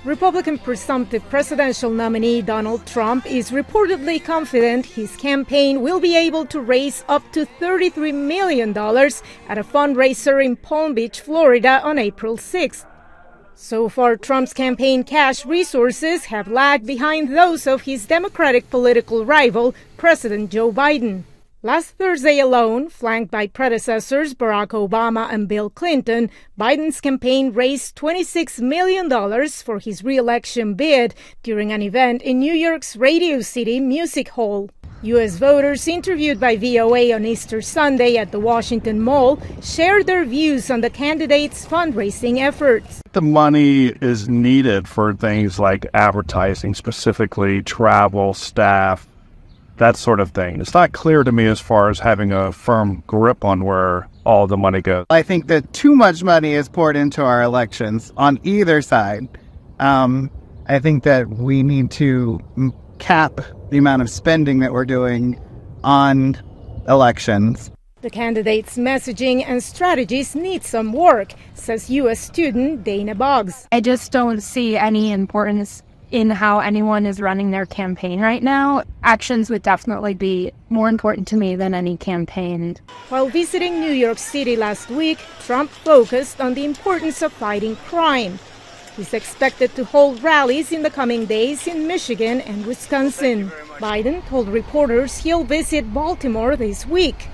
Republican presumptive presidential nominee Donald Trump is reportedly confident his campaign will be able to raise up to $33 million at a fundraiser in Palm Beach, Florida on April 6th. So far, Trump's campaign cash resources have lagged behind those of his Democratic political rival, President Joe Biden. Last Thursday alone, flanked by predecessors Barack Obama and Bill Clinton, Biden's campaign raised $26 million for his reelection bid during an event in New York's Radio City Music Hall. U.S. voters interviewed by VOA on Easter Sunday at the Washington Mall shared their views on the candidates' fundraising efforts. The money is needed for things like advertising, specifically travel, staff, that sort of thing. It's not clear to me as far as having a firm grip on where all the money goes. I think that too much money is poured into our elections on either side. I think that we need to cap the amount of spending that we're doing on elections. The candidates' messaging and strategies need some work, says U.S. student Dana Boggs. I just don't see any importance in how anyone is running their campaign right now. Actions would definitely be more important to me than any campaign. While visiting New York City last week, Trump focused on the importance of fighting crime. He's expected to hold rallies in the coming days in Michigan and Wisconsin. Biden told reporters he'll visit Baltimore this week.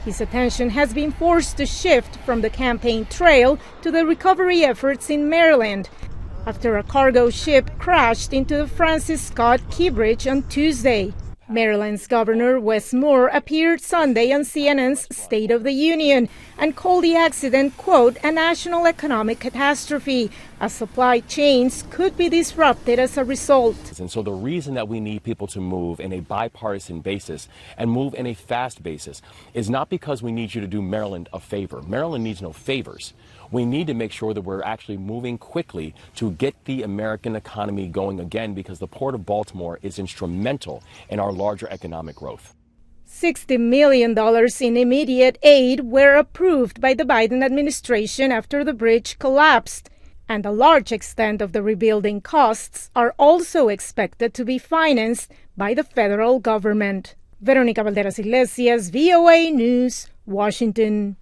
His attention has been forced to shift from the campaign trail to the recovery efforts in Maryland after a cargo ship crashed into the Francis Scott Key Bridge on Tuesday. Maryland's Governor Wes Moore appeared Sunday on CNN's State of the Union and called the accident, quote, a national economic catastrophe, as supply chains could be disrupted as a result. And so the reason that we need people to move in a bipartisan basis and move in a fast basis is not because we need you to do Maryland a favor. Maryland needs no favors. We need to make sure that we're actually moving quickly to get the American economy going again, because the Port of Baltimore is instrumental in our larger economic growth. $60 million in immediate aid were approved by the Biden administration after the bridge collapsed, and a large extent of the rebuilding costs are also expected to be financed by the federal government. Veronica, Balderas, Iglesias, VOA News, Washington.